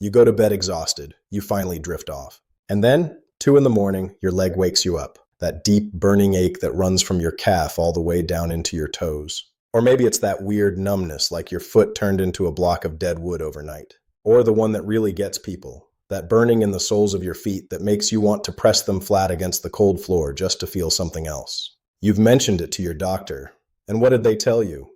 You go to bed exhausted. You finally drift off. And then, 2 in the morning, your leg wakes you up. That deep, burning ache that runs from your calf all the way down into your toes. Or maybe it's that weird numbness, like your foot turned into a block of dead wood overnight. Or the one that really gets people. That burning in the soles of your feet that makes you want to press them flat against the cold floor just to feel something else. You've mentioned it to your doctor. And what did they tell you?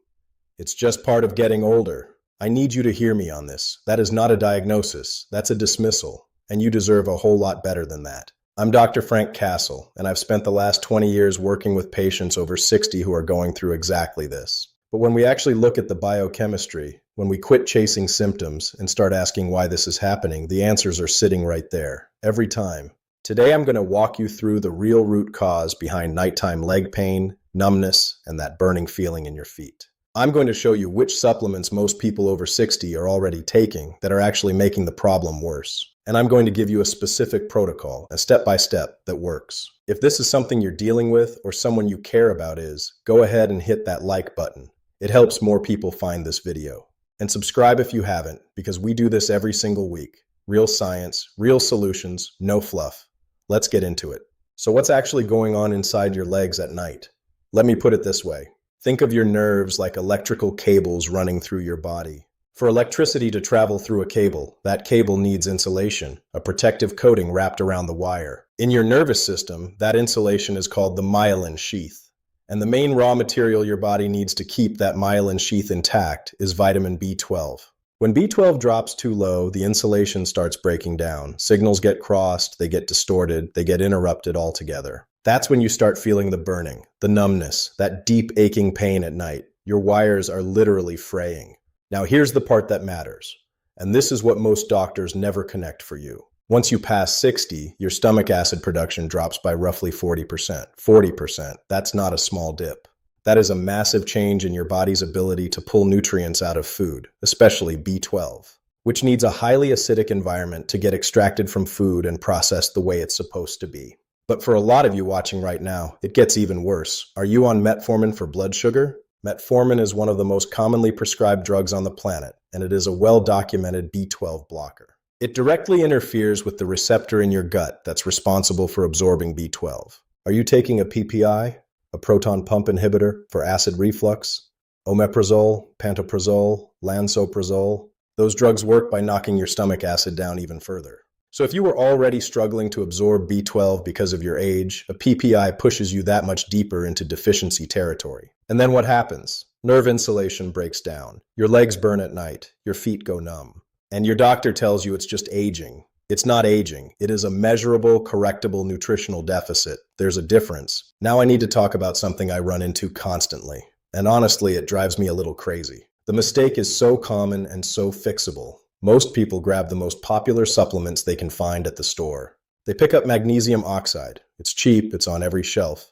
It's just part of getting older. I need you to hear me on this. That is not a diagnosis. That's a dismissal. And you deserve a whole lot better than that. I'm Dr. Frank Castle, and I've spent the last 20 years working with patients over 60 who are going through exactly this. But when we actually look at the biochemistry, when we quit chasing symptoms and start asking why this is happening, the answers are sitting right there, every time. Today I'm going to walk you through the real root cause behind nighttime leg pain, numbness, and that burning feeling in your feet. I'm going to show you which supplements most people over 60 are already taking that are actually making the problem worse. And I'm going to give you a specific protocol, a step-by-step that works. If this is something you're dealing with or someone you care about is, go ahead and hit that like button. It helps more people find this video. And subscribe if you haven't, because we do this every single week. Real science, real solutions, no fluff. Let's get into it. So what's actually going on inside your legs at night? Let me put it this way. Think of your nerves like electrical cables running through your body. For electricity to travel through a cable, that cable needs insulation, a protective coating wrapped around the wire. In your nervous system, that insulation is called the myelin sheath. And the main raw material your body needs to keep that myelin sheath intact is vitamin B12. When B12 drops too low, the insulation starts breaking down. Signals get crossed, they get distorted, they get interrupted altogether. That's when you start feeling the burning, the numbness, that deep aching pain at night. Your wires are literally fraying. Now here's the part that matters, and this is what most doctors never connect for you. Once you pass 60, your stomach acid production drops by roughly 40%. 40%, that's not a small dip. That is a massive change in your body's ability to pull nutrients out of food, especially B12, which needs a highly acidic environment to get extracted from food and processed the way it's supposed to be. But for a lot of you watching right now, it gets even worse. Are you on metformin for blood sugar? Metformin is one of the most commonly prescribed drugs on the planet, and it is a well-documented B12 blocker. It directly interferes with the receptor in your gut that's responsible for absorbing B12. Are you taking a PPI, a proton pump inhibitor for acid reflux? Omeprazole, pantoprazole, lansoprazole? Those drugs work by knocking your stomach acid down even further. So if you were already struggling to absorb B12 because of your age, a PPI pushes you that much deeper into deficiency territory. And then what happens? Nerve insulation breaks down. Your legs burn at night. Your feet go numb. And your doctor tells you it's just aging. It's not aging. It is a measurable, correctable nutritional deficit. There's a difference. Now I need to talk about something I run into constantly. And honestly, it drives me a little crazy. The mistake is so common and so fixable. Most people grab the most popular supplements they can find at the store. They pick up magnesium oxide. It's cheap, it's on every shelf.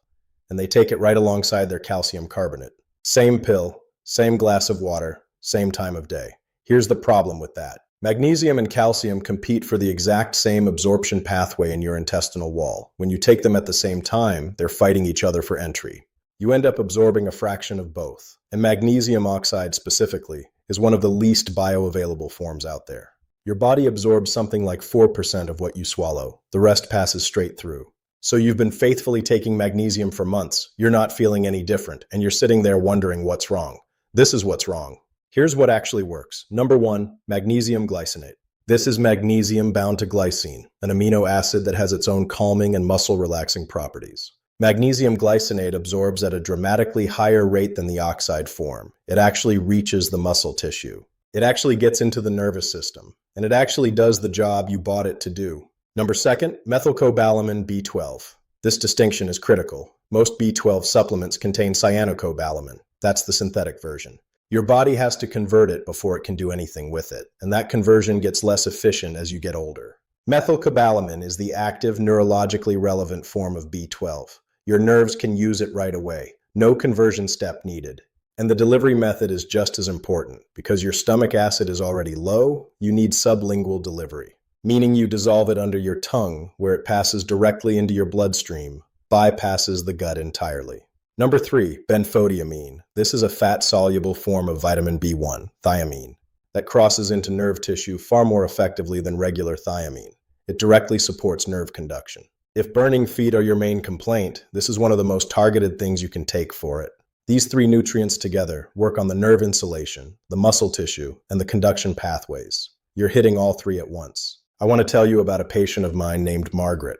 And they take it right alongside their calcium carbonate. Same pill, same glass of water, same time of day. Here's the problem with that. Magnesium and calcium compete for the exact same absorption pathway in your intestinal wall. When you take them at the same time, they're fighting each other for entry. You end up absorbing a fraction of both. And magnesium oxide specifically is one of the least bioavailable forms out there. Your body absorbs something like 4% of what you swallow. The rest passes straight through. So you've been faithfully taking magnesium for months. You're not feeling any different, and you're sitting there wondering what's wrong. This is what's wrong. Here's what actually works. Number 1, magnesium glycinate. This is magnesium bound to glycine, an amino acid that has its own calming and muscle relaxing properties. Magnesium glycinate absorbs at a dramatically higher rate than the oxide form. It actually reaches the muscle tissue. It actually gets into the nervous system, and it actually does the job you bought it to do. Number 2, methylcobalamin B12. This distinction is critical. Most B12 supplements contain cyanocobalamin. That's the synthetic version. Your body has to convert it before it can do anything with it, and that conversion gets less efficient as you get older. Methylcobalamin is the active, neurologically relevant form of B12. Your nerves can use it right away. No conversion step needed. And the delivery method is just as important. Because your stomach acid is already low, you need sublingual delivery, meaning you dissolve it under your tongue where it passes directly into your bloodstream, bypasses the gut entirely. Number 3, benfotiamine. This is a fat-soluble form of vitamin B1, thiamine. that crosses into nerve tissue far more effectively than regular thiamine. It directly supports nerve conduction. If burning feet are your main complaint, this is one of the most targeted things you can take for it. These three nutrients together work on the nerve insulation, the muscle tissue, and the conduction pathways. You're hitting all three at once. I want to tell you about a patient of mine named Margaret.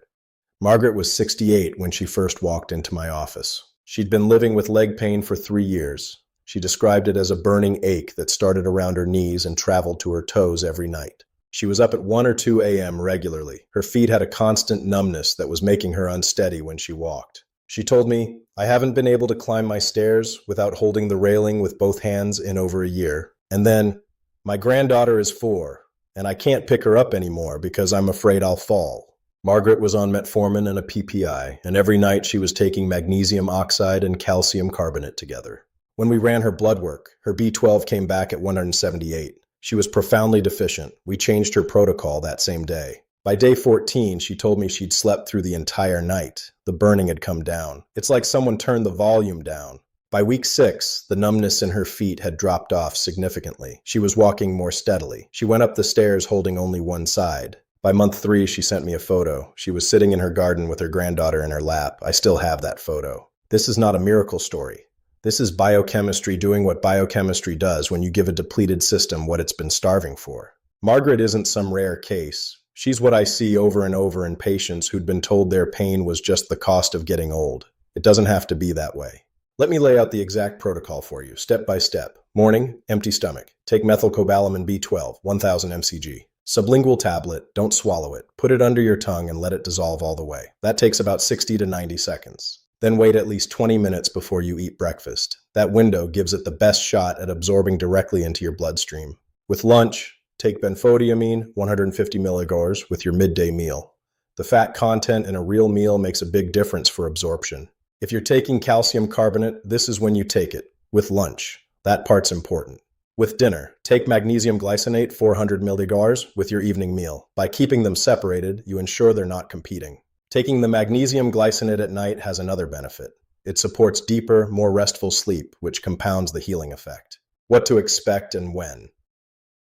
Margaret was 68 when she first walked into my office. She'd been living with leg pain for 3 years. She described it as a burning ache that started around her knees and traveled to her toes every night. She was up at 1 or 2 a.m. regularly. Her feet had a constant numbness that was making her unsteady when she walked. She told me, "I haven't been able to climb my stairs without holding the railing with both hands in over a year. And then, my granddaughter is 4, and I can't pick her up anymore because I'm afraid I'll fall." Margaret was on metformin and a PPI, and every night she was taking magnesium oxide and calcium carbonate together. When we ran her blood work, her B12 came back at 178. She was profoundly deficient. We changed her protocol that same day. By day 14, she told me she'd slept through the entire night. The burning had come down. It's like someone turned the volume down. By week 6, the numbness in her feet had dropped off significantly. She was walking more steadily. She went up the stairs holding only one side. By month 3, she sent me a photo. She was sitting in her garden with her granddaughter in her lap. I still have that photo. This is not a miracle story. This is biochemistry doing what biochemistry does when you give a depleted system what it's been starving for. Margaret isn't some rare case. She's what I see over and over in patients who'd been told their pain was just the cost of getting old. It doesn't have to be that way. Let me lay out the exact protocol for you, step by step. Morning, empty stomach. Take methylcobalamin B12, 1000 mcg. Sublingual tablet, don't swallow it. Put it under your tongue and let it dissolve all the way. That takes about 60 to 90 seconds. Then wait at least 20 minutes before you eat breakfast. That window gives it the best shot at absorbing directly into your bloodstream. With lunch, take benfotiamine, 150 mg, with your midday meal. The fat content in a real meal makes a big difference for absorption. If you're taking calcium carbonate, this is when you take it. With lunch. That part's important. With dinner, take magnesium glycinate, 400 mg, with your evening meal. By keeping them separated, you ensure they're not competing. Taking the magnesium glycinate at night has another benefit. It supports deeper, more restful sleep, which compounds the healing effect. What to expect and when.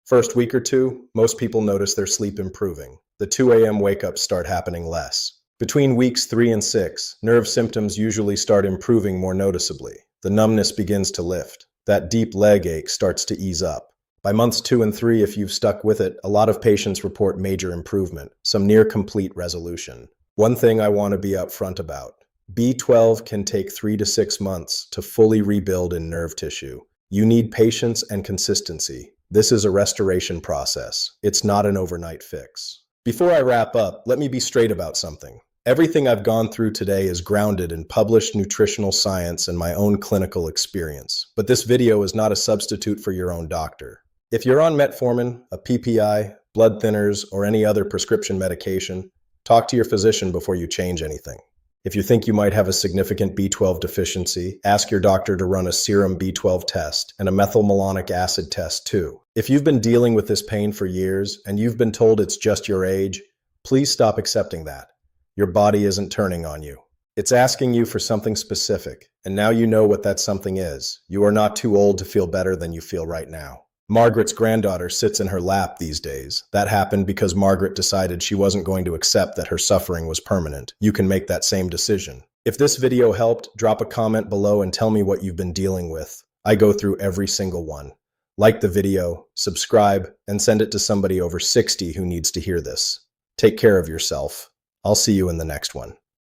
First week or two, most people notice their sleep improving. The 2 a.m. wake-ups start happening less. Between weeks 3 and 6, nerve symptoms usually start improving more noticeably. The numbness begins to lift. That deep leg ache starts to ease up. By months 2 and 3, if you've stuck with it, a lot of patients report major improvement, some near complete resolution. One thing I want to be upfront about. B12 can take 3 to 6 months to fully rebuild in nerve tissue. You need patience and consistency. This is a restoration process. It's not an overnight fix. Before I wrap up, let me be straight about something. Everything I've gone through today is grounded in published nutritional science and my own clinical experience. But this video is not a substitute for your own doctor. If you're on metformin, a PPI, blood thinners, or any other prescription medication, talk to your physician before you change anything. If you think you might have a significant B12 deficiency, ask your doctor to run a serum B12 test and a methylmalonic acid test too. If you've been dealing with this pain for years and you've been told it's just your age, please stop accepting that. Your body isn't turning on you. It's asking you for something specific, and now you know what that something is. You are not too old to feel better than you feel right now. Margaret's granddaughter sits in her lap these days. That happened because Margaret decided she wasn't going to accept that her suffering was permanent. You can make that same decision. If this video helped, drop a comment below and tell me what you've been dealing with. I go through every single one. Like the video, subscribe, and send it to somebody over 60 who needs to hear this. Take care of yourself. I'll see you in the next one.